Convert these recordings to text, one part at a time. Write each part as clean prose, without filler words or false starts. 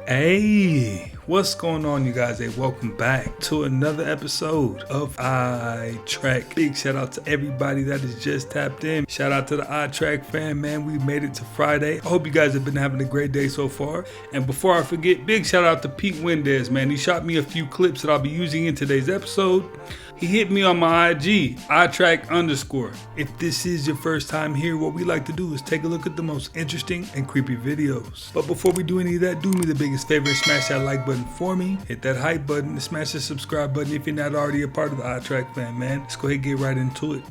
Hey, what's going on, you guys? Hey, welcome back to another episode of iTrack. Big shout out to everybody that has just tapped in. Shout out to the iTrack fan, man. We made it to Friday. I hope you guys have been having a great day so far. And before I forget, big shout out to Pete Wendez, man. He shot me a few clips that I'll be using in today's episode. He hit me on my IG, iTrack_. If this is your first time here, what we like to do is take a look at the most interesting and creepy videos. But before we do any of that, do me the biggest favor and smash that like button for me. Hit that hype button and smash the subscribe button if you're not already a part of the iTrack fan, man. Let's go ahead and get right into it.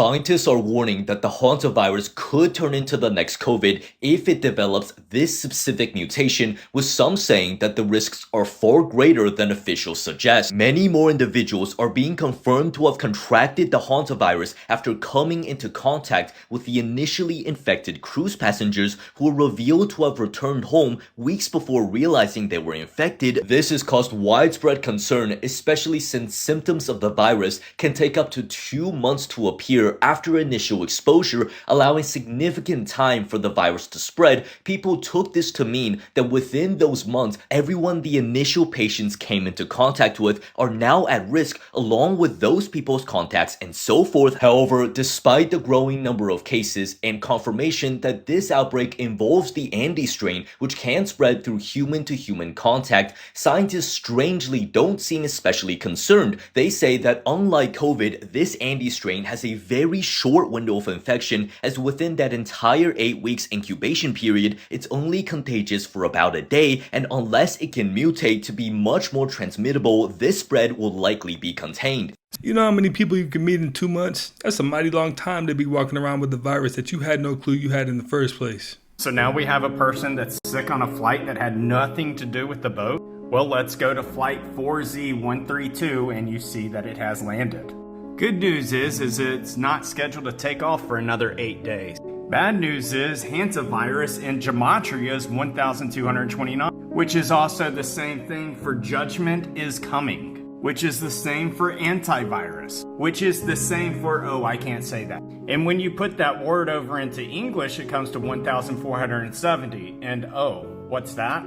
Scientists are warning that the Hantavirus could turn into the next COVID if it develops this specific mutation, with some saying that the risks are far greater than officials suggest. Many more individuals are being confirmed to have contracted the Hantavirus after coming into contact with the initially infected cruise passengers who were revealed to have returned home weeks before realizing they were infected. This has caused widespread concern, especially since symptoms of the virus can take up to 2 months to appear after initial exposure, allowing significant time for the virus to spread. People took this to mean that within those months, everyone the initial patients came into contact with are now at risk, along with those people's contacts and so forth. However, despite the growing number of cases and confirmation that this outbreak involves the Andes strain, which can spread through human-to-human contact, scientists strangely don't seem especially concerned. They say that unlike COVID, this Andes strain has a very short window of infection, as within that entire 8 weeks incubation period, it's only contagious for about a day, and unless it can mutate to be much more transmittable, this spread will likely be contained. You know how many people you can meet in 2 months? That's a mighty long time to be walking around with a virus that you had no clue you had in the first place. So now we have a person that's sick on a flight that had nothing to do with the boat. Well, let's go to flight 4Z132 and you see that it has landed. Good news is it's not scheduled to take off for another 8 days. Bad news is Hantavirus in gematria is 1229, which is also the same thing for judgment is coming, which is the same for antivirus, which is the same for, oh, I can't say that. And when you put that word over into English, it comes to 1470. And oh, what's that?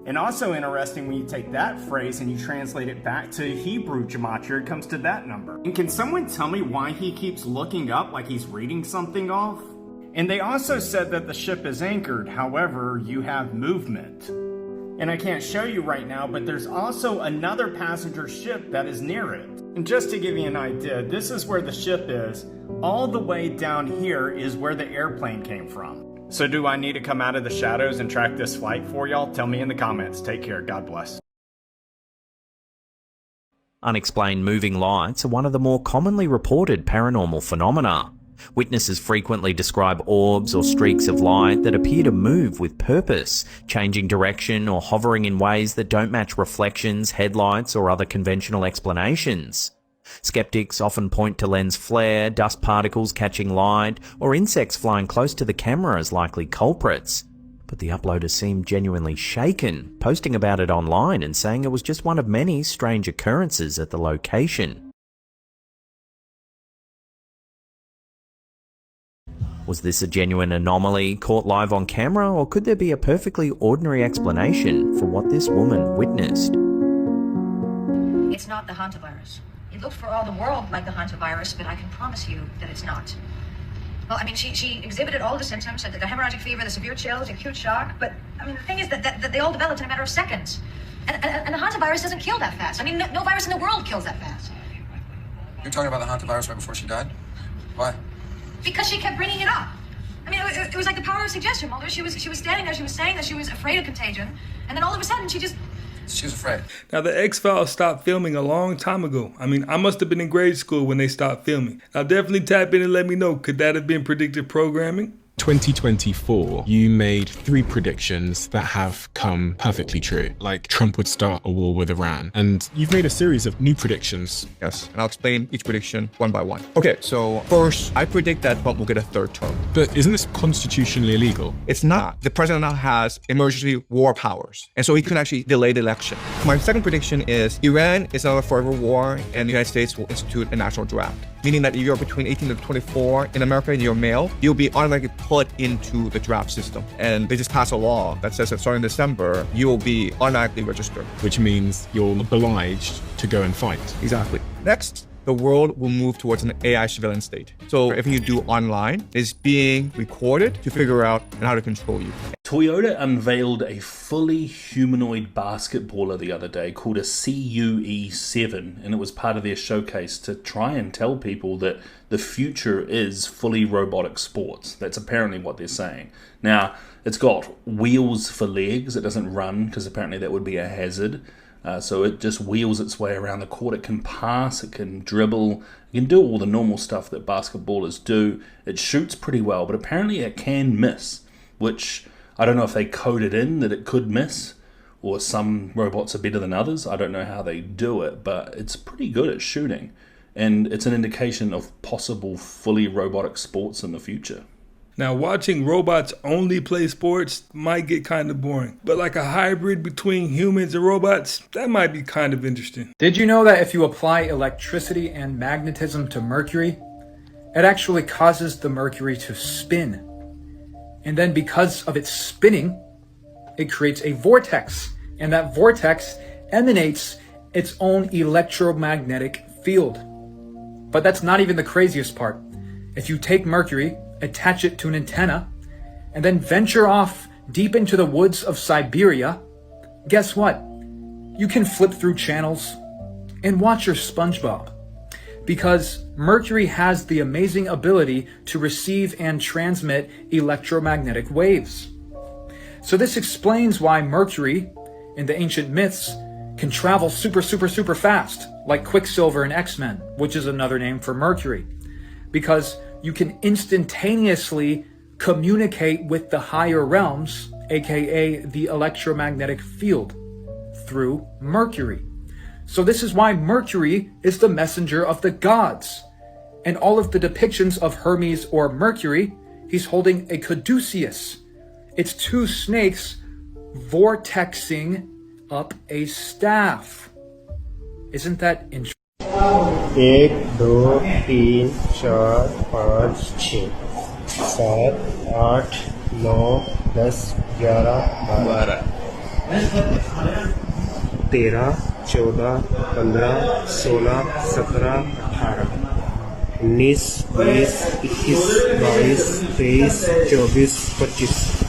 And also interesting, when you take that phrase and you translate it back to Hebrew gematria, it comes to that number. And can someone tell me why he keeps looking up like he's reading something off? And they also said that the ship is anchored, however, you have movement. And I can't show you right now, but there's also another passenger ship that is near it. And just to give you an idea, this is where the ship is. All the way down here is where the airplane came from. So do I need to come out of the shadows and track this flight for y'all? Tell me in the comments. Take care. God bless. Unexplained moving lights are one of the more commonly reported paranormal phenomena. Witnesses frequently describe orbs or streaks of light that appear to move with purpose, changing direction or hovering in ways that don't match reflections, headlights, or other conventional explanations. Skeptics often point to lens flare, dust particles catching light, or insects flying close to the camera as likely culprits. But the uploader seemed genuinely shaken, posting about it online and saying it was just one of many strange occurrences at the location. Was this a genuine anomaly caught live on camera, or could there be a perfectly ordinary explanation for what this woman witnessed? It's not the Hantavirus. It looks for all the world like the Hantavirus, but I can promise you that it's not. Well, I mean, she exhibited all the symptoms, the hemorrhagic fever, the severe chills, acute shock, but I mean, the thing is that they all developed in a matter of seconds. And the Hantavirus doesn't kill that fast. I mean, no virus in the world kills that fast. You're talking about the Hantavirus right before she died? Why? Because she kept bringing it up. I mean, it was like the power of suggestion, Mulder. She was standing there, she was saying that she was afraid of contagion, and then all of a sudden she was afraid. Now, the X-Files stopped filming a long time ago. I mean, I must have been in grade school when they stopped filming. Now, definitely tap in and let me know. Could that have been predictive programming? 2024, you made 3 predictions that have come perfectly true. Like Trump would start a war with Iran. And you've made a series of new predictions. Yes, and I'll explain each prediction one by one. Okay, so first, I predict that Trump will get a 3rd term. But isn't this constitutionally illegal? It's not. The president now has emergency war powers, and so he can actually delay the election. My 2nd prediction is Iran is now a forever war, and the United States will institute a national draft. Meaning that if you're between 18 to 24 in America and you're male, you'll be automatically put into the draft system. And they just passed a law that says that starting December, you will be automatically registered. Which means you're obliged to go and fight. Exactly. Next, the world will move towards an AI surveillance state. So everything you do online is being recorded to figure out how to control you. Toyota unveiled a fully humanoid basketballer the other day called a CUE7, and it was part of their showcase to try and tell people that the future is fully robotic sports. That's apparently what they're saying. Now, it's got wheels for legs. It doesn't run because apparently that would be a hazard. So it just wheels its way around the court. It can pass, it can dribble, it can do all the normal stuff that basketballers do. It shoots pretty well, but apparently it can miss, which I don't know if they coded in that it could miss, or some robots are better than others. I don't know how they do it, but it's pretty good at shooting. And it's an indication of possible fully robotic sports in the future. Now, watching robots only play sports might get kind of boring, but like a hybrid between humans and robots, that might be kind of interesting. Did you know that if you apply electricity and magnetism to Mercury, it actually causes the Mercury to spin? And then because of its spinning, it creates a vortex, and that vortex emanates its own electromagnetic field. But that's not even the craziest part. If you take Mercury, attach it to an antenna, and then venture off deep into the woods of Siberia, guess what? You can flip through channels and watch your SpongeBob. Because Mercury has the amazing ability to receive and transmit electromagnetic waves. So this explains why Mercury, in the ancient myths, can travel super fast, like Quicksilver in X-Men, which is another name for Mercury. Because you can instantaneously communicate with the higher realms, aka the electromagnetic field, through Mercury. So this is why Mercury is the messenger of the gods. And all of the depictions of Hermes or Mercury, he's holding a caduceus. It's 2 snakes vortexing up a staff. Isn't that interesting? 1 2 3 4 5 6 7 8 9 10 11 12 13 14 15 16 17 18 19 20 21 22 23 24 25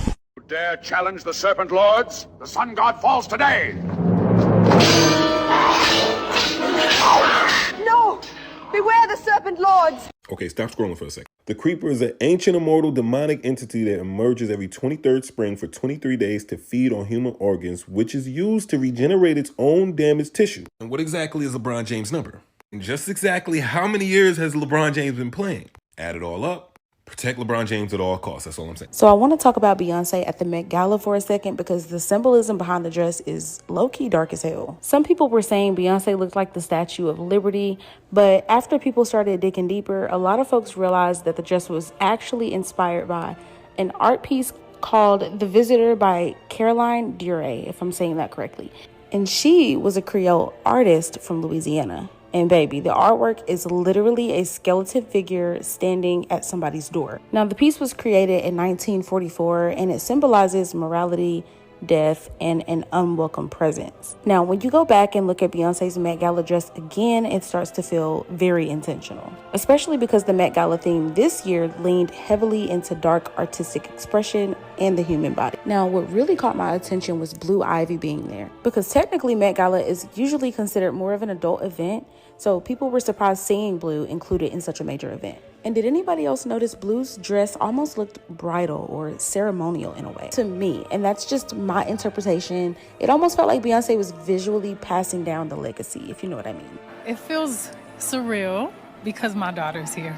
Dare challenge the Serpent Lords? The Sun God falls today! No! Beware the Serpent Lords! Okay, stop scrolling for a second. The Creeper is an ancient immortal demonic entity that emerges every 23rd spring for 23 days to feed on human organs, which is used to regenerate its own damaged tissue. And what exactly is LeBron James' number? And just exactly how many years has LeBron James been playing? Add it all up. Protect LeBron James at all costs. That's all I'm saying. So I want to talk about Beyonce at the Met Gala for a second because the symbolism behind the dress is low-key dark as hell. Some people were saying Beyonce looked like the Statue of Liberty, but after people started digging deeper, a lot of folks realized that the dress was actually inspired by an art piece called The Visitor by Caroline Dure, if I'm saying that correctly. And she was a Creole artist from Louisiana. And baby, the artwork is literally a skeleton figure standing at somebody's door. Now, the piece was created in 1944 and it symbolizes morality, death, and an unwelcome presence. Now, when you go back and look at Beyonce's Met Gala dress again, it starts to feel very intentional, especially because the Met Gala theme this year leaned heavily into dark artistic expression and the human body. Now, what really caught my attention was Blue Ivy being there, because technically Met Gala is usually considered more of an adult event, so people were surprised seeing Blue included in such a major event. And did anybody else notice Blue's dress almost looked bridal or ceremonial in a way to me? And that's just my interpretation. It almost felt like Beyonce was visually passing down the legacy, if you know what I mean. It feels surreal because my daughter's here.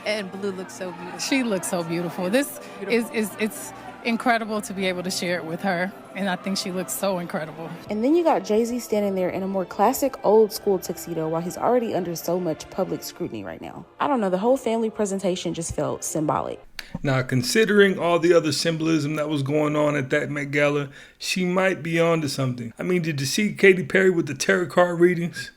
And Blue looks so beautiful. She looks so beautiful. This it's incredible to be able to share it with her, and I think she looks so incredible. And then you got Jay-Z standing there in a more classic old school tuxedo while he's already under so much public scrutiny right now. I don't know, the whole family presentation just felt symbolic. Now, considering all the other symbolism that was going on at that Met Gala, she might be onto something. I mean, did you see Katy Perry with the tarot card readings?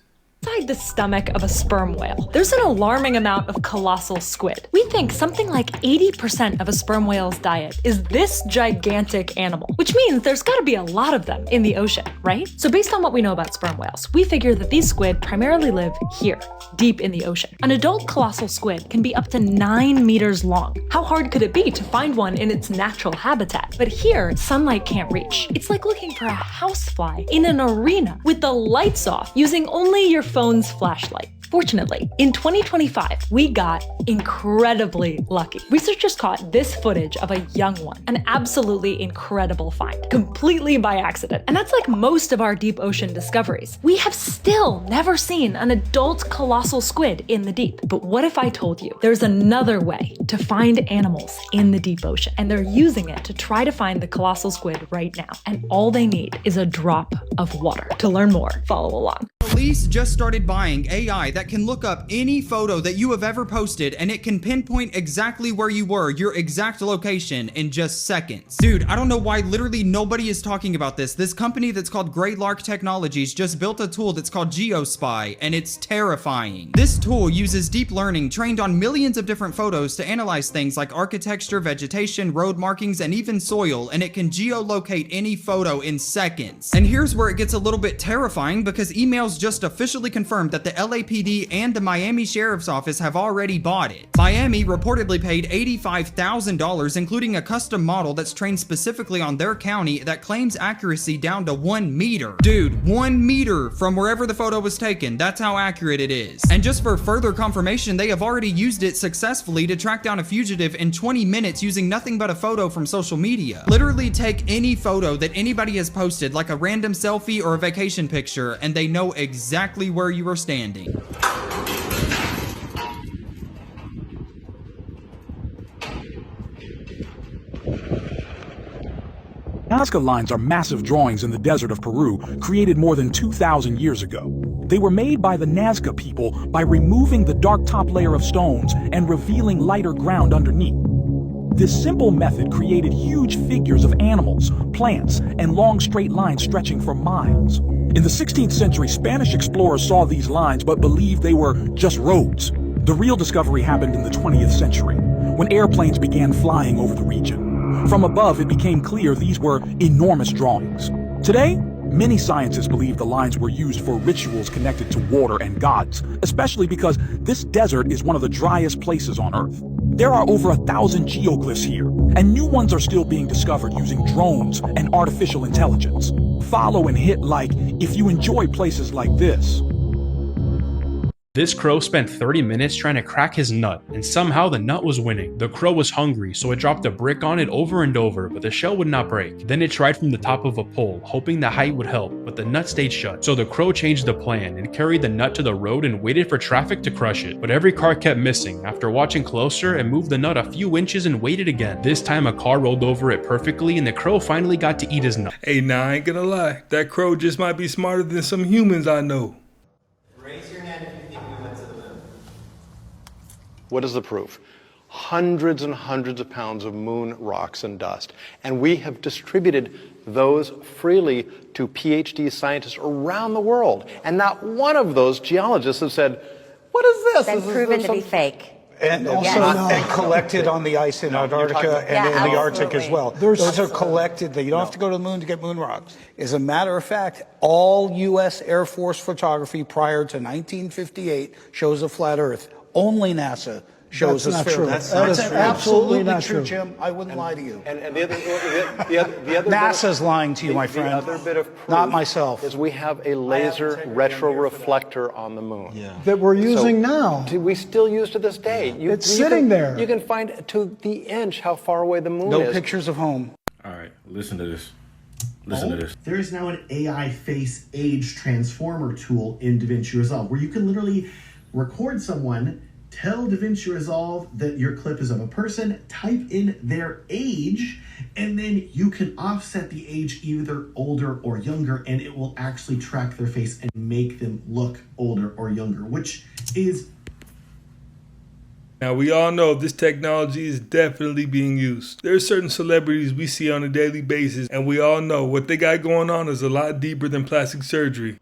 Inside the stomach of a sperm whale, there's an alarming amount of colossal squid. We think something like 80% of a sperm whale's diet is this gigantic animal, which means there's gotta be a lot of them in the ocean, right? So based on what we know about sperm whales, we figure that these squid primarily live here, deep in the ocean. An adult colossal squid can be up to 9 meters long. How hard could it be to find one in its natural habitat? But here, sunlight can't reach. It's like looking for a housefly in an arena with the lights off, using only your phone's flashlight. Fortunately, in 2025, we got incredibly lucky. Researchers caught this footage of a young one, an absolutely incredible find, completely by accident. And that's like most of our deep ocean discoveries. We have still never seen an adult colossal squid in the deep. But what if I told you there's another way to find animals in the deep ocean, and they're using it to try to find the colossal squid right now, and all they need is a drop of water. To learn more, follow along. Police just started buying AI that can look up any photo that you have ever posted, and it can pinpoint exactly where you were, your exact location, in just seconds. Dude, I don't know why literally nobody is talking about this. This company that's called Greylark Technologies just built a tool that's called GeoSpy, and it's terrifying. This tool uses deep learning trained on millions of different photos to analyze things like architecture, vegetation, road markings, and even soil, and it can geolocate any photo in seconds. And here's where it gets a little bit terrifying, because emails just officially confirmed that the LAPD and the Miami Sheriff's Office have already bought it. Miami reportedly paid $85,000, including a custom model that's trained specifically on their county that claims accuracy down to 1 meter. Dude, 1 meter from wherever the photo was taken. That's how accurate it is. And just for further confirmation, they have already used it successfully to track down a fugitive in 20 minutes using nothing but a photo from social media. Literally take any photo that anybody has posted, like a random selfie or a vacation picture, and they know exactly where you are standing. Nazca lines are massive drawings in the desert of Peru, created more than 2,000 years ago. They were made by the Nazca people by removing the dark top layer of stones and revealing lighter ground underneath. This simple method created huge figures of animals, plants, and long straight lines stretching for miles. In the 16th century, Spanish explorers saw these lines but believed they were just roads. The real discovery happened in the 20th century, when airplanes began flying over the region. From above, it became clear these were enormous drawings. Today, many scientists believe the lines were used for rituals connected to water and gods, especially because this desert is one of the driest places on Earth. There are over 1,000 geoglyphs here, and new ones are still being discovered using drones and artificial intelligence. Follow and hit like if you enjoy places like this. This crow spent 30 minutes trying to crack his nut, and somehow the nut was winning. The crow was hungry, so it dropped a brick on it over and over, but the shell would not break. Then it tried from the top of a pole, hoping the height would help, but the nut stayed shut. So the crow changed the plan and carried the nut to the road and waited for traffic to crush it. But every car kept missing. After watching closer, it moved the nut a few inches and waited again. This time a car rolled over it perfectly, and the crow finally got to eat his nut. Hey, nah, I ain't gonna lie. That crow just might be smarter than some humans I know. Raise your hand if you think we went to the moon. What is the proof? Hundreds and hundreds of pounds of moon rocks and dust. And we have distributed those freely to PhD scientists around the world. And not one of those geologists have said, what is this? Been proven to be fake. And also and collected on the ice in Antarctica and in the Arctic as well. Those are collected. You don't have to go to the moon to get moon rocks. As a matter of fact, all U.S. Air Force photography prior to 1958 shows a flat Earth. Only NASA shows a sphere. That's absolutely not true, Jim. I wouldn't lie to you. And the other NASA's lying to you, my friend. The other bit of proof not myself. Is we have a laser retroreflector on the moon. Yeah. That we're using now. We still use to this day. It's sitting there. You can find to the inch how far away the moon is. No pictures of home. All right, listen to this. Listen to this. There is now an AI face age transformer tool in DaVinci Resolve where you can literally record someone, Tell DaVinci Resolve that your clip is of a person, type in their age, and then you can offset the age either older or younger, and it will actually track their face and make them look older or younger, which is... Now, we all know this technology is definitely being used. There are certain celebrities we see on a daily basis, and we all know what they got going on is a lot deeper than plastic surgery.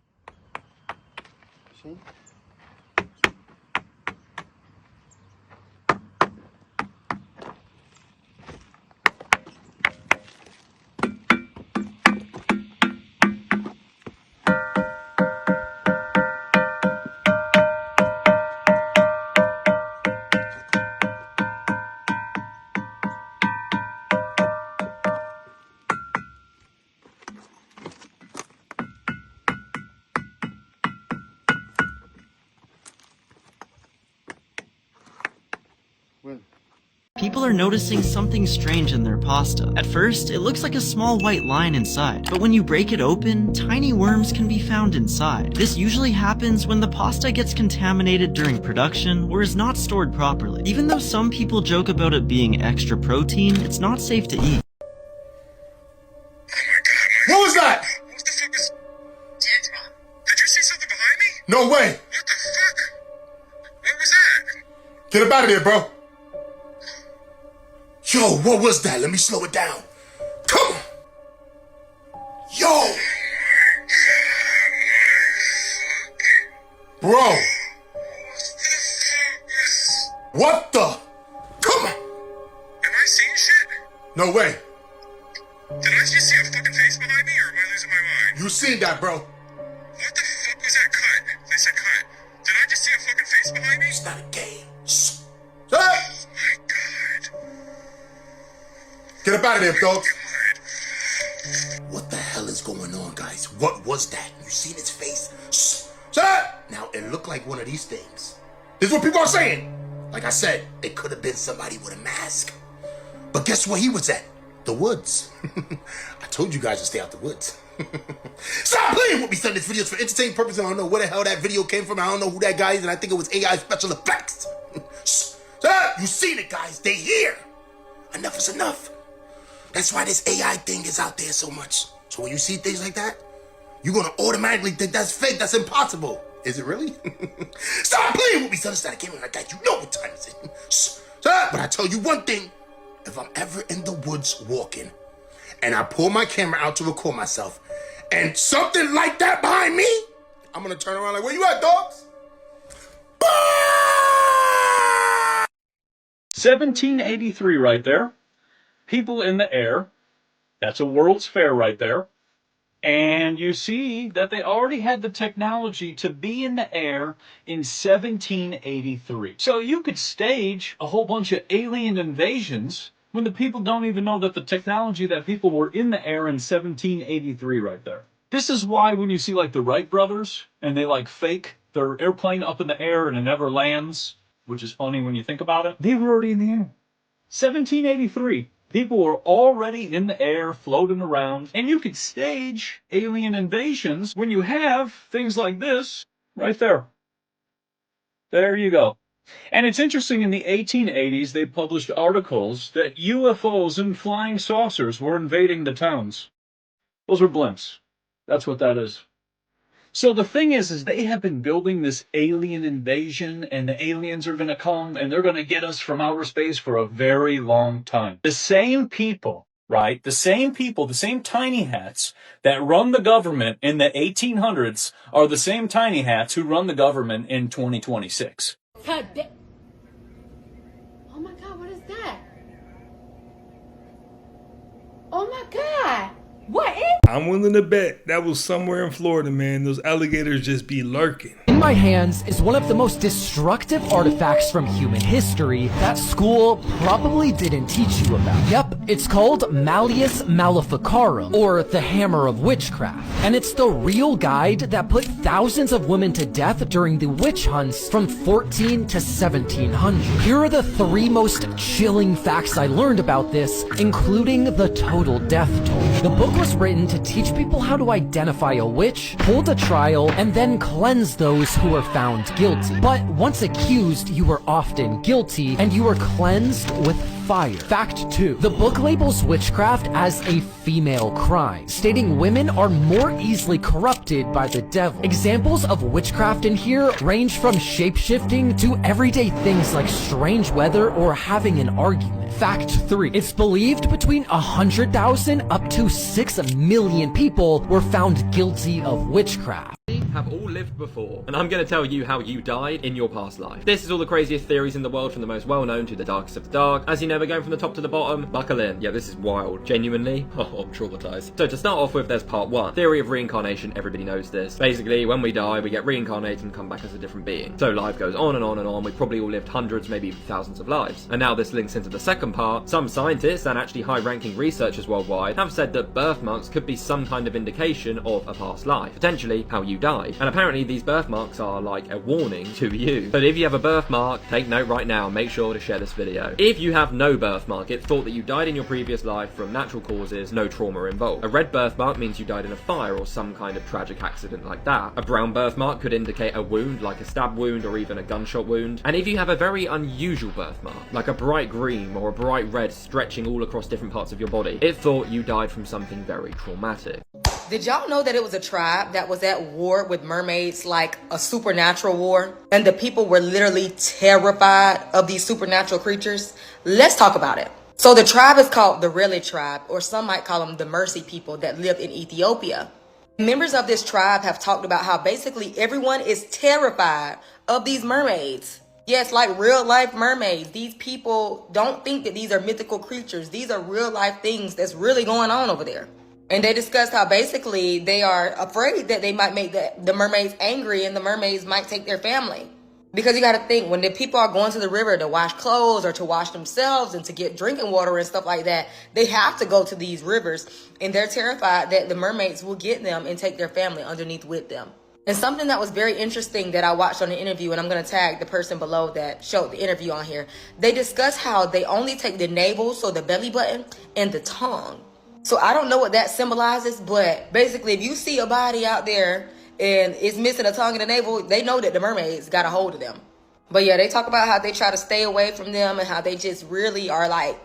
People are noticing something strange in their pasta. At first, it looks like a small white line inside, but when you break it open, tiny worms can be found inside. This usually happens when the pasta gets contaminated during production or is not stored properly. Even though some people joke about it being extra protein, it's not safe to eat. What was that? What the fuck is... Did you see something behind me? No way. What the fuck? What was that? Get up out of there, bro. Yo, what was that? Let me slow it down. Come on. Yo. Bro. What the? Come on. Am I seeing shit? No way. Did I just see a fucking face behind me, or am I losing my mind? You seen that, bro. What the fuck was that cut? They said cut. Did I just see a fucking face behind me? It's not a game. Oh my god. Get up out of there, dog. What the hell is going on, guys? What was that? You seen his face? Now, it looked like one of these things. This is what people are saying. Like I said, it could have been somebody with a mask. But guess where he was at? The woods. I told you guys to stay out the woods. Stop playing with me, son. This video's for entertainment purposes. I don't know where the hell that video came from. I don't know who that guy is, and I think it was AI special effects. You seen it, guys. They here. Enough is enough. That's why this AI thing is out there so much. So when you see things like that, you're gonna automatically think that's fake. That's impossible. Is it really? Stop playing with me, son. It's not a game like that. You know what time is it. But I tell you one thing. If I'm ever in the woods walking and I pull my camera out to record myself and something like that behind me, I'm gonna turn around like, where you at, dogs? 1783 right there. People in the air. That's a World's Fair right there. And you see that they already had the technology to be in the air in 1783. So you could stage a whole bunch of alien invasions when the people don't even know that the technology that people were in the air in 1783 right there. This is why when you see like the Wright brothers and they like fake their airplane up in the air and it never lands, which is funny when you think about it, they were already in the air. 1783. People were already in the air, floating around, and you could stage alien invasions when you have things like this right there. There you go. And it's interesting, in the 1880s, they published articles that UFOs and flying saucers were invading the towns. Those were blimps. That's what that is. So the thing is they have been building this alien invasion, and the aliens are going to come, and they're going to get us from outer space for a very long time. The same people, right? The same people, the same tiny hats that run the government in the 1800s are the same tiny hats who run the government in 2026. Oh my God, what is that? Oh my God. What is? I'm willing to bet that was somewhere in Florida, man. Those alligators just be lurking. In my hands is one of the most destructive artifacts from human history that school probably didn't teach you about. Yep, it's called Malleus Maleficarum, or the Hammer of Witchcraft. And it's the real guide that put thousands of women to death during the witch hunts from 14 to 1700. Here are the 3 most chilling facts I learned about this, including the total death toll. The book was written to teach people how to identify a witch, hold a trial, and then cleanse those those who were found guilty. But once accused, you were often guilty, and you were cleansed with fire. Fact 2. The book labels witchcraft as a female crime, stating women are more easily corrupted by the devil. Examples of witchcraft in here range from shape-shifting to everyday things like strange weather or having an argument. Fact 3. It's believed between 100,000 up to 6 million people were found guilty of witchcraft. Have all lived before, and I'm going to tell you how you died in your past life. This is all the craziest theories in the world, from the most well-known to the darkest of the dark. As you know, we're going from the top to the bottom. Buckle in. Yeah, this is wild. Genuinely. Oh, I'm traumatized. So to start off with, there's part 1. Theory of reincarnation. Everybody knows this. Basically, when we die, we get reincarnated and come back as a different being. So life goes on and on and on. We probably all lived hundreds, maybe even thousands of lives. And now this links into the second part. Some scientists and actually high-ranking researchers worldwide have said that birthmarks could be some kind of indication of a past life. Potentially how you died. And apparently these birthmarks are like a warning to you. But if you have a birthmark, take note right now, make sure to share this video. If you have no birthmark, it's thought that you died in your previous life from natural causes, no trauma involved. A red birthmark means you died in a fire or some kind of tragic accident like that. A brown birthmark could indicate a wound, like a stab wound or even a gunshot wound. And if you have a very unusual birthmark, like a bright green or a bright red stretching all across different parts of your body, it's thought you died from something very traumatic. Did y'all know that it was a tribe that was at war with mermaids, like a supernatural war? And the people were literally terrified of these supernatural creatures? Let's talk about it. So the tribe is called the Rele tribe, or some might call them the Mercy people that lived in Ethiopia. Members of this tribe have talked about how basically everyone is terrified of these mermaids. Yes, like real life mermaids. These people don't think that these are mythical creatures. These are real life things that's really going on over there. And they discussed how basically they are afraid that they might make the mermaids angry and the mermaids might take their family. Because you got to think, when the people are going to the river to wash clothes or to wash themselves and to get drinking water and stuff like that, they have to go to these rivers, and they're terrified that the mermaids will get them and take their family underneath with them. And something that was very interesting that I watched on the interview, and I'm going to tag the person below that showed the interview on here, they discuss how they only take the navel, so the belly button, and the tongue. So I don't know what that symbolizes, but basically if you see a body out there and it's missing a tongue and a navel, they know that the mermaids got a hold of them. But yeah, they talk about how they try to stay away from them and how they just really are like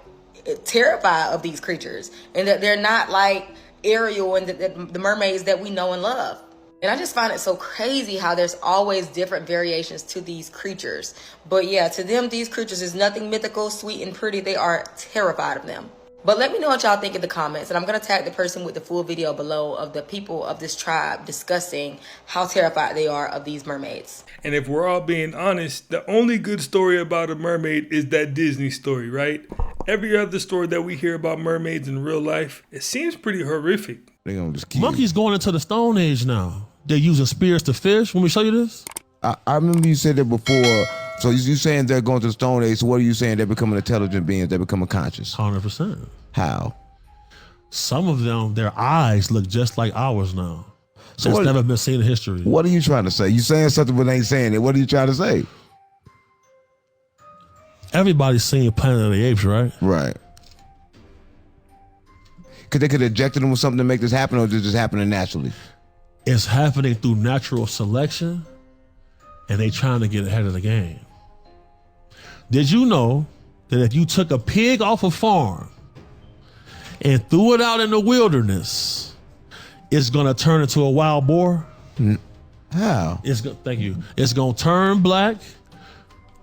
terrified of these creatures, and that they're not like Ariel and the mermaids that we know and love. And I just find it so crazy how there's always different variations to these creatures. But yeah, to them, these creatures is nothing mythical, sweet, and pretty. They are terrified of them. But let me know what y'all think in the comments, and I'm going to tag the person with the full video below of the people of this tribe discussing how terrified they are of these mermaids. And if we're all being honest, the only good story about a mermaid is that Disney story, right? Every other story that we hear about mermaids in real life, it seems pretty horrific. They gonna just keep monkeys going into the Stone Age now. They're using spears to fish. Let me show you this. I remember you said that before. So you saying they're going to the Stone Age, so what are you saying? They're becoming intelligent beings, they're becoming conscious? 100%. How? Some of them, their eyes look just like ours now. So it's never been seen in history. What are you trying to say? You saying something but ain't saying it. What are you trying to say? Everybody's seen Planet of the Apes, right? Right. Because they could have injected them with something to make this happen, or is it just happening naturally? It's happening through natural selection, and they trying to get ahead of the game. Did you know that if you took a pig off a farm and threw it out in the wilderness, it's gonna turn into a wild boar? How? Thank you. It's gonna turn black,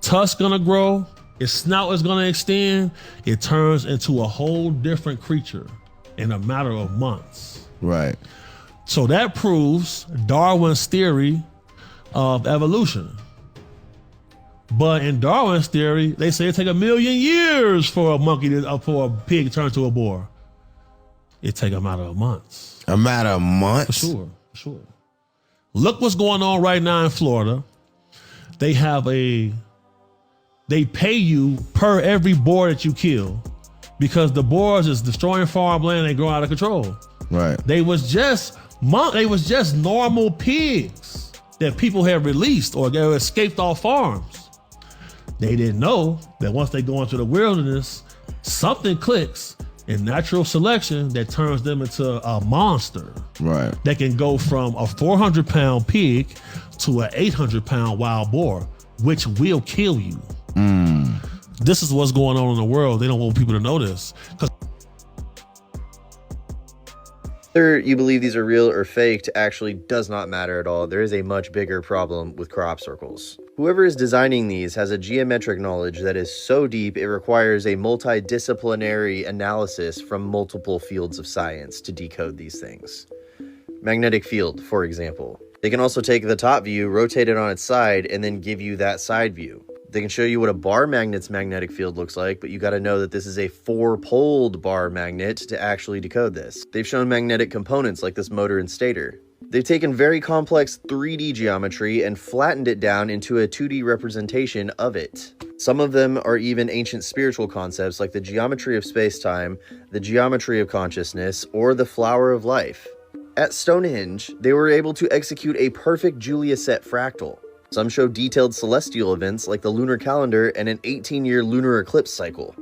tusk gonna grow, its snout is gonna extend, it turns into a whole different creature in a matter of months. Right. So that proves Darwin's theory of evolution. But in Darwin's theory, they say it take 1 million years for a pig to turn to a boar. It take a matter of months. A matter of months? For sure. Look what's going on right now in Florida. They pay you per every boar that you kill, because the boars is destroying farmland and growing out of control. Right. They was just normal pigs that people had released or they escaped off farms. They didn't know that once they go into the wilderness, something clicks in natural selection that turns them into a monster. Right. That can go from a 400-pound pig to an 800-pound wild boar, which will kill you. This is what's going on in the world. They don't want people to know this. Whether you believe these are real or faked actually does not matter at all. There is a much bigger problem with crop circles. Whoever is designing these has a geometric knowledge that is so deep it requires a multidisciplinary analysis from multiple fields of science to decode these things. Magnetic field, for example. They can also take the top view, rotate it on its side, and then give you that side view. They can show you what a bar magnet's magnetic field looks like, but you gotta know that this is a 4-poled bar magnet to actually decode this. They've shown magnetic components like this motor and stator. They've taken very complex 3D geometry and flattened it down into a 2D representation of it. Some of them are even ancient spiritual concepts like the geometry of space-time, the geometry of consciousness, or the flower of life. At Stonehenge, they were able to execute a perfect Julia set fractal. Some show detailed celestial events like the lunar calendar and an 18-year lunar eclipse cycle.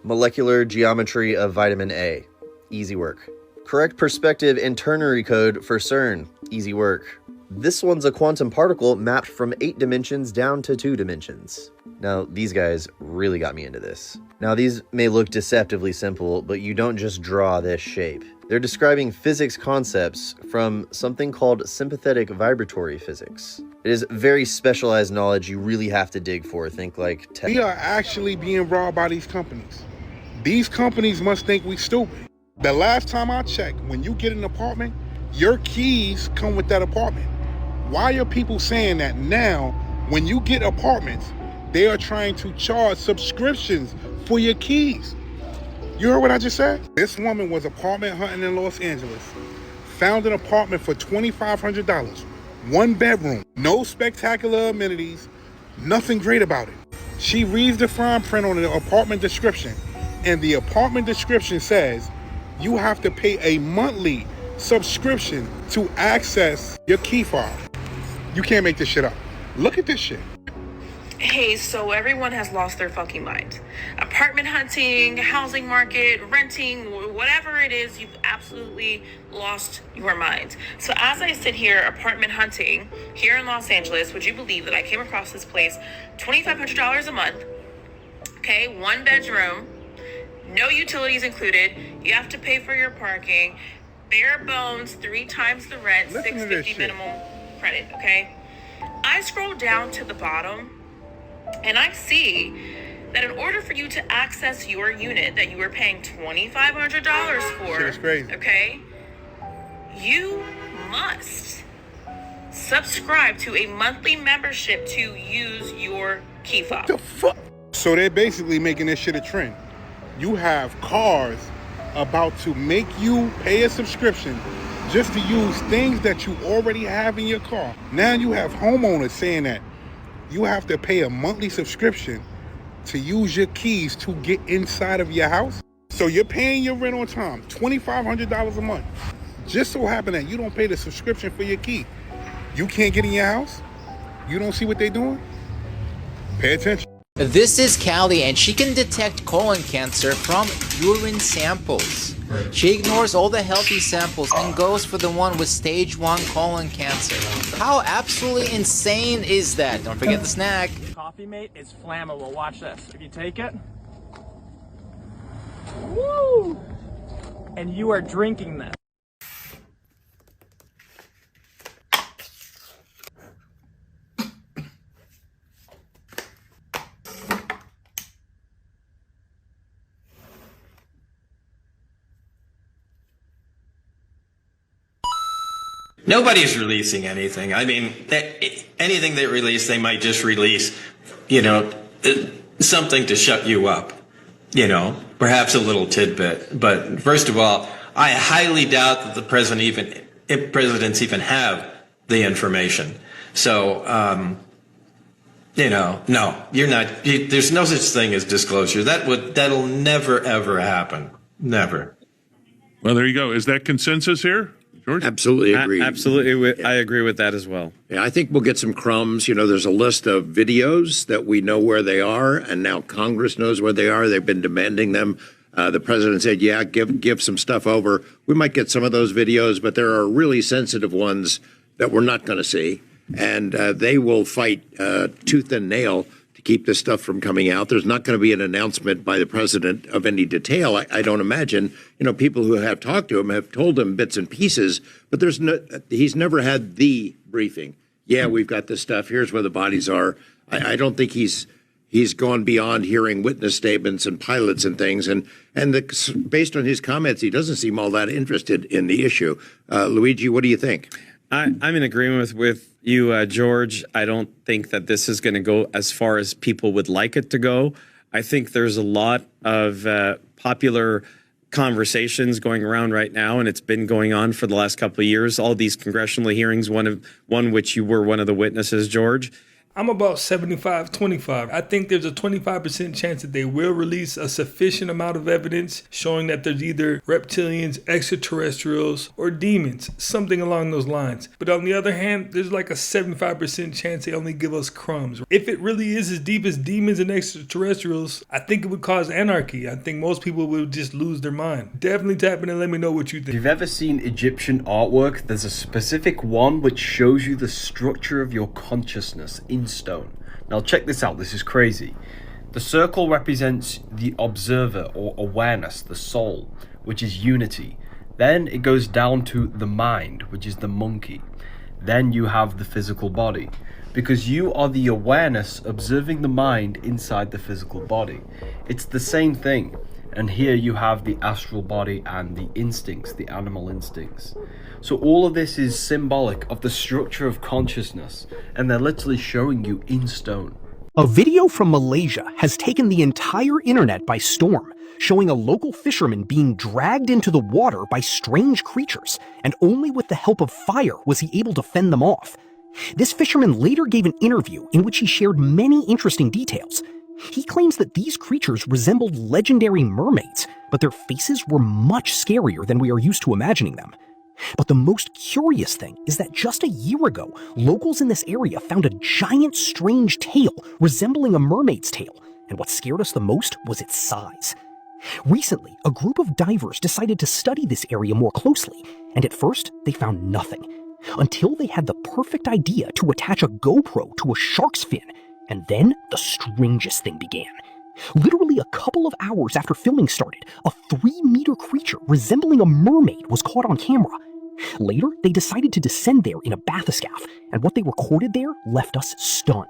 Molecular geometry of vitamin A. Easy work. Correct perspective and ternary code for CERN. Easy work. This one's a quantum particle mapped from 8 dimensions down to 2 dimensions. Now, these guys really got me into this. Now, these may look deceptively simple, but you don't just draw this shape. They're describing physics concepts from something called sympathetic vibratory physics. It is very specialized knowledge you really have to dig for. Think like tech. We are actually being robbed by these companies. These companies must think we stupid. The last time I checked, when you get an apartment, your keys come with that apartment. Why are people saying that now when you get apartments, they are trying to charge subscriptions for your keys? You heard what I just said? This woman was apartment hunting in Los Angeles, found an apartment for $2,500, 1 bedroom, no spectacular amenities, nothing great about it. She reads the fine print on the apartment description, and the apartment description says you have to pay a monthly subscription to access your key fob. You can't make this shit up. Look at this shit. Hey, so everyone has lost their fucking mind. Apartment hunting, housing market, renting, whatever it is, you've absolutely lost your mind. So as I sit here apartment hunting here in Los Angeles, would you believe that I came across this place, $2,500 a month, okay, 1 bedroom, no utilities included, you have to pay for your parking, bare bones, 3 times the rent, $650 minimum credit, okay? I scroll down to the bottom, and I see that in order for you to access your unit that you were paying $2,500 for, Shit is crazy. okay, you must subscribe to a monthly membership to use your key fob. The fuck? So they're basically making this shit a trend. You have cars about to make you pay a subscription just to use things that you already have in your car. Now you have homeowners saying that you have to pay a monthly subscription to use your keys to get inside of your house. So you're paying your rent on time, $2,500 a month. Just so happen that you don't pay the subscription for your key. You can't get in your house? You don't see what they're doing? Pay attention. This is Callie, and she can detect colon cancer from urine samples. She ignores all the healthy samples and goes for the one with stage 1 colon cancer. How absolutely insane is that? Don't forget the snack. Coffee mate is flammable. Watch this. If you take it, woo, and you are drinking this. Nobody's releasing anything. I mean, anything they release, they might just release, something to shut you up, perhaps a little tidbit. But first of all, I highly doubt that the presidents even have the information. So, no, you're not. There's no such thing as disclosure. That'll never ever happen. Never. Well, there you go. Is that consensus here? George? Absolutely agree. Absolutely, I agree with that as well. Yeah, I think we'll get some crumbs. There's a list of videos that we know where they are, and now Congress knows where they are. They've been demanding them. The president said, yeah, give some stuff over. We might get some of those videos, but there are really sensitive ones that we're not going to see. and they will fight tooth and nail to keep this stuff from coming out. There's not going to be an announcement by the president of any detail. I don't imagine. You know, people who have talked to him have told him bits and pieces, but he's never had the briefing. Yeah, we've got this stuff. Here's where the bodies are. I don't think he's gone beyond hearing witness statements and pilots and things. And based on his comments, he doesn't seem all that interested in the issue. Luigi, what do you think? I'm in agreement with you, George. I don't think that this is going to go as far as people would like it to go. I think there's a lot of popular conversations going around right now, and it's been going on for the last couple of years. All these congressional hearings, one which you were one of the witnesses, George. I'm about 75-25. I think there's a 25% chance that they will release a sufficient amount of evidence showing that there's either reptilians, extraterrestrials, or demons, something along those lines. But on the other hand, there's like a 75% chance they only give us crumbs. If it really is as deep as demons and extraterrestrials, I think it would cause anarchy. I think most people would just lose their mind. Definitely tap in and let me know what you think. If you've ever seen Egyptian artwork, there's a specific one which shows you the structure of your consciousness in stone. Now check this out, this is crazy. The circle represents the observer or awareness, the soul, which is unity. Then it goes down to the mind, which is the monkey. Then you have the physical body, because you are the awareness observing the mind inside the physical body. It's the same thing. And here you have the astral body and the instincts, the animal instincts. So all of this is symbolic of the structure of consciousness, and they're literally showing you in stone. A video from Malaysia has taken the entire internet by storm, showing a local fisherman being dragged into the water by strange creatures, and only with the help of fire was he able to fend them off. This fisherman later gave an interview in which he shared many interesting details. He claims that these creatures resembled legendary mermaids, but their faces were much scarier than we are used to imagining them. But the most curious thing is that just a year ago, locals in this area found a giant strange tail resembling a mermaid's tail, and what scared us the most was its size. Recently, a group of divers decided to study this area more closely, and at first they found nothing, until they had the perfect idea to attach a GoPro to a shark's fin. And then the strangest thing began. Literally a couple of hours after filming started, a 3-meter creature resembling a mermaid was caught on camera. Later, they decided to descend there in a bathyscaphe, and what they recorded there left us stunned.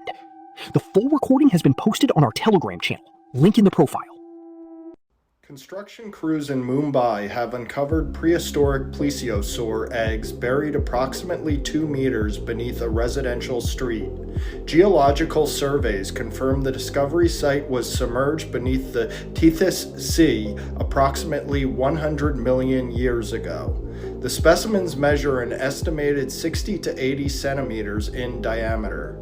The full recording has been posted on our Telegram channel, link in the profile. Construction crews in Mumbai have uncovered prehistoric plesiosaur eggs buried approximately 2 meters beneath a residential street. Geological surveys confirm the discovery site was submerged beneath the Tethys Sea approximately 100 million years ago. The specimens measure an estimated 60 to 80 centimeters in diameter.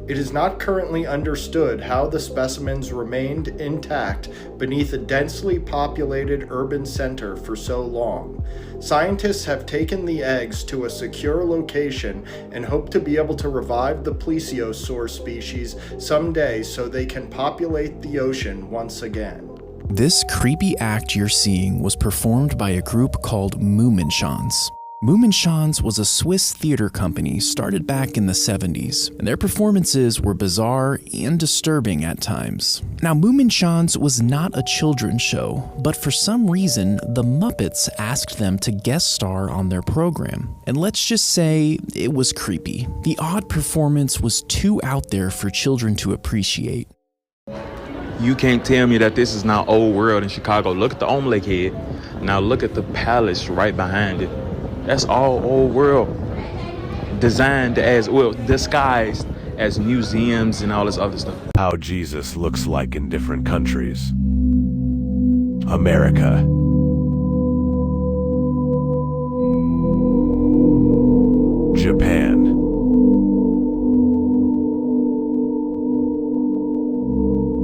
It is not currently understood how the specimens remained intact beneath a densely populated urban center for so long. Scientists have taken the eggs to a secure location and hope to be able to revive the plesiosaur species someday so they can populate the ocean once again. This creepy act you're seeing was performed by a group called Moominshans. Moominshans was a Swiss theater company started back in the 70s, and their performances were bizarre and disturbing at times. Now, Moominshans was not a children's show, but for some reason, the Muppets asked them to guest star on their program. And let's just say it was creepy. The odd performance was too out there for children to appreciate. You can't tell me that this is not old world in Chicago. Look at the omelet head. Now look at the palace right behind it. That's all old world, designed as, well, disguised as museums and all this other stuff. How Jesus looks like in different countries. America. Japan.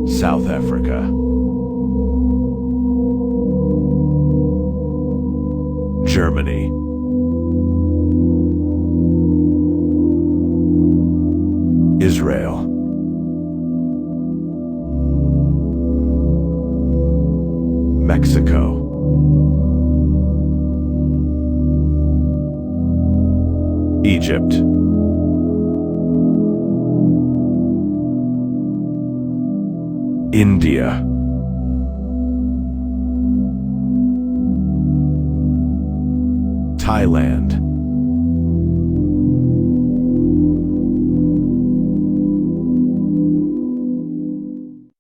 South Africa. Germany. Israel. Mexico. Egypt. India. Thailand.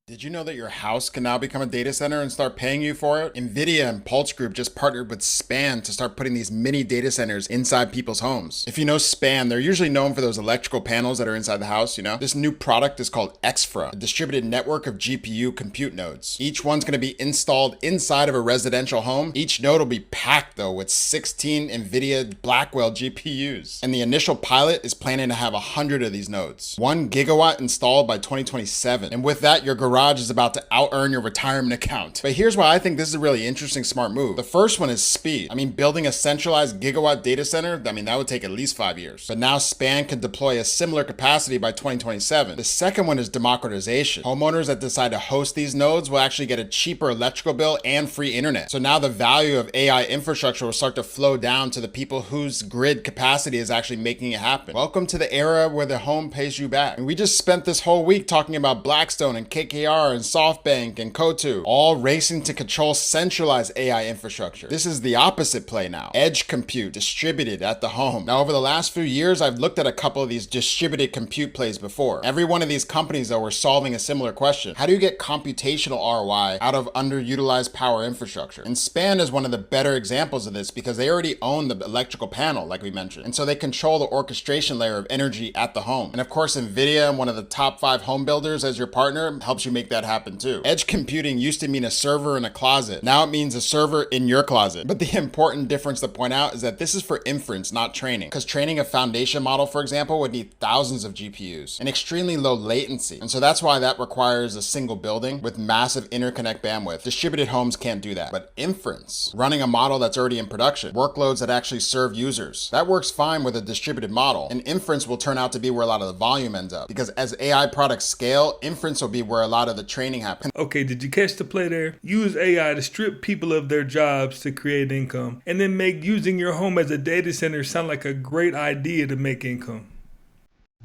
Did you know that your house can now become a data center and start paying you for it? NVIDIA and Pulse Group just partnered with Span to start putting these mini data centers inside people's homes. If you know Span, they're usually known for those electrical panels that are inside the house, you know? This new product is called Exfra, a distributed network of GPU compute nodes. Each one's gonna be installed inside of a residential home. Each node will be packed though with 16 NVIDIA Blackwell GPUs. And the initial pilot is planning to have 100 of these nodes. 1 gigawatt installed by 2027. And with that, your garage is about to out-earn your retirement account. But here's why I think this is a really interesting, smart move. The first one is speed. I mean, building a centralized gigawatt data center, I mean, that would take at least 5 years. But now Span can deploy a similar capacity by 2027. The second one is democratization. Homeowners that decide to host these nodes will actually get a cheaper electrical bill and free internet. So now the value of AI infrastructure will start to flow down to the people whose grid capacity is actually making it happen. Welcome to the era where the home pays you back. And we just spent this whole week talking about Blackstone and KKR and SoftBank and Cotu, all racing to control centralized AI infrastructure. This is the opposite play now. Edge compute distributed at the home. Now, over the last few years, I've looked at a couple of these distributed compute plays before. Every one of these companies, though, were solving a similar question. How do you get computational ROI out of underutilized power infrastructure? And Span is one of the better examples of this because they already own the electrical panel, like we mentioned. And so they control the orchestration layer of energy at the home. And of course, NVIDIA, one of the top 5 home builders as your partner, helps you make that happen too. Edge computing used to mean a server in a closet. Now it means a server in your closet. But the important difference to point out is that this is for inference, not training. Because training a foundation model, for example, would need thousands of GPUs and extremely low latency. And so that's why that requires a single building with massive interconnect bandwidth. Distributed homes can't do that. But inference, running a model that's already in production, workloads that actually serve users, that works fine with a distributed model. And inference will turn out to be where a lot of the volume ends up. Because as AI products scale, inference will be where a lot of the training happens. Okay, did you catch the play there? Use AI to strip people of their jobs to create income, and then make using your home as a data center sound like a great idea to make income.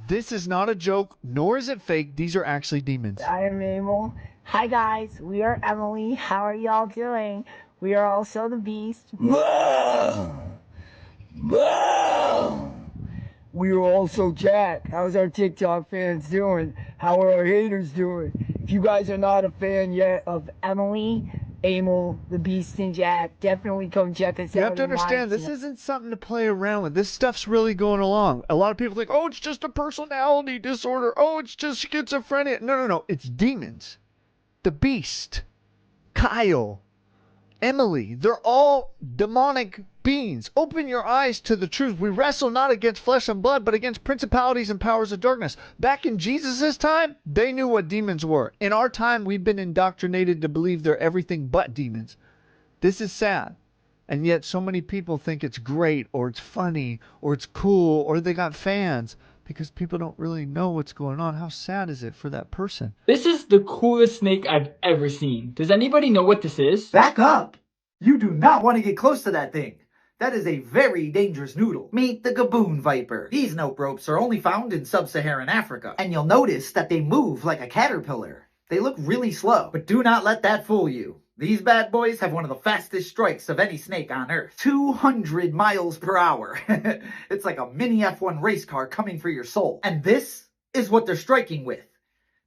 This is not a joke, nor is it fake. These are actually demons. I am Emil. Hi guys, we are Emily. How are y'all doing? We are also the Beast. We are also Jack. How's our TikTok fans doing? How are our haters doing? If you guys are not a fan yet of Emily, Emil, the Beast, and Jack, definitely come check us out. You have to understand, this isn't something to play around with. This stuff's really going along. A lot of people think, oh, it's just a personality disorder. Oh, it's just schizophrenia. No. It's demons. The Beast, Kyle, Emily, they're all demonic beings. Open your eyes to the truth. We wrestle not against flesh and blood, but against principalities and powers of darkness. Back in Jesus' time, they knew what demons were. In our time, we've been indoctrinated to believe they're everything but demons. This is sad. And yet so many people think it's great, or it's funny, or it's cool, or they got fans. Because people don't really know what's going on. How sad is it for that person? This is the coolest snake I've ever seen. Does anybody know what this is? Back up! You do not want to get close to that thing. That is a very dangerous noodle. Meet the gaboon viper. These note ropes are only found in sub-Saharan Africa. And you'll notice that they move like a caterpillar. They look really slow, but do not let that fool you. These bad boys have one of the fastest strikes of any snake on Earth. 200 miles per hour. It's like a mini F1 race car coming for your soul. And this is what they're striking with.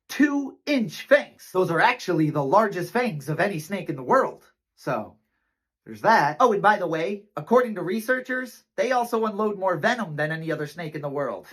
2-inch fangs. Those are actually the largest fangs of any snake in the world. So, there's that. Oh, and by the way, according to researchers, they also unload more venom than any other snake in the world.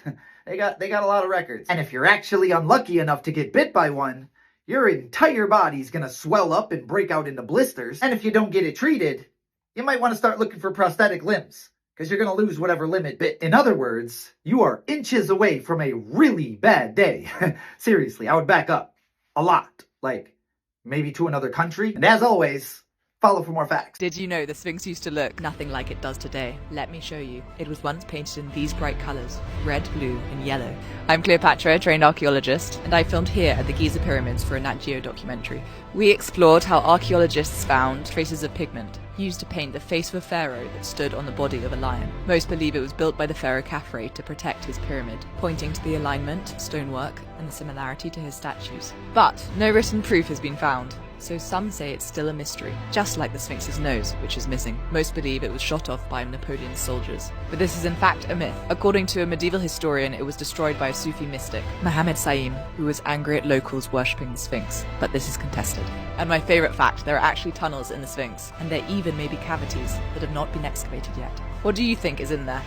They got a lot of records. And if you're actually unlucky enough to get bit by one, your entire body's gonna swell up and break out into blisters. And if you don't get it treated, you might want to start looking for prosthetic limbs, because you're gonna lose whatever limb it bit. In other words, you are inches away from a really bad day. Seriously, I would back up. A lot. Like, maybe to another country. And as always, Follow for more facts. Did you know the Sphinx used to look nothing like it does today? Let me show you. It was once painted in these bright colours, red, blue, and yellow. I'm Cleopatra, a trained archaeologist, and I filmed here at the Giza Pyramids for a Nat Geo documentary. We explored how archaeologists found traces of pigment used to paint the face of a pharaoh that stood on the body of a lion. Most believe it was built by the pharaoh Khafre to protect his pyramid, pointing to the alignment, stonework, and the similarity to his statues. But no written proof has been found, so some say it's still a mystery, just like the Sphinx's nose, which is missing. Most believe it was shot off by Napoleon's soldiers. But this is in fact a myth. According to a medieval historian, it was destroyed by a Sufi mystic, Muhammad Saim, who was angry at locals worshipping the Sphinx. But this is contested. And my favourite fact, there are actually tunnels in the Sphinx, and there even may be cavities that have not been excavated yet. What do you think is in there?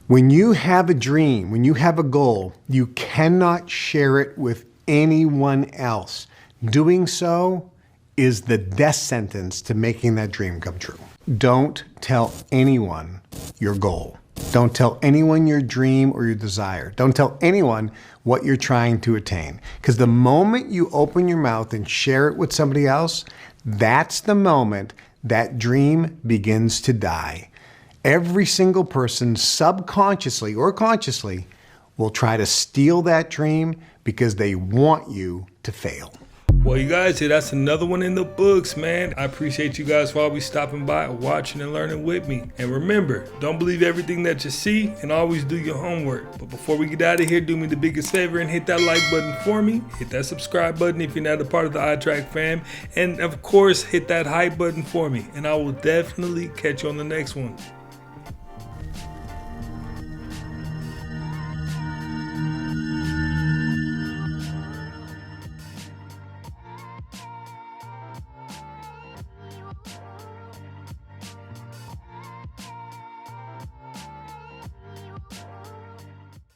When you have a dream, when you have a goal, you cannot share it with anyone else. Doing so is the death sentence to making that dream come true. Don't tell anyone your goal. Don't tell anyone your dream or your desire. Don't tell anyone what you're trying to attain. Because the moment you open your mouth and share it with somebody else, that's the moment that dream begins to die. Every single person, subconsciously or consciously, will try to steal that dream because they want you to fail. Well, you guys, that's another one in the books, man. I appreciate you guys for always stopping by, watching and learning with me. And remember, don't believe everything that you see and always do your homework. But before we get out of here, do me the biggest favor and hit that like button for me. Hit that subscribe button if you're not a part of the iTrack fam. And of course, hit that hype button for me. And I will definitely catch you on the next one.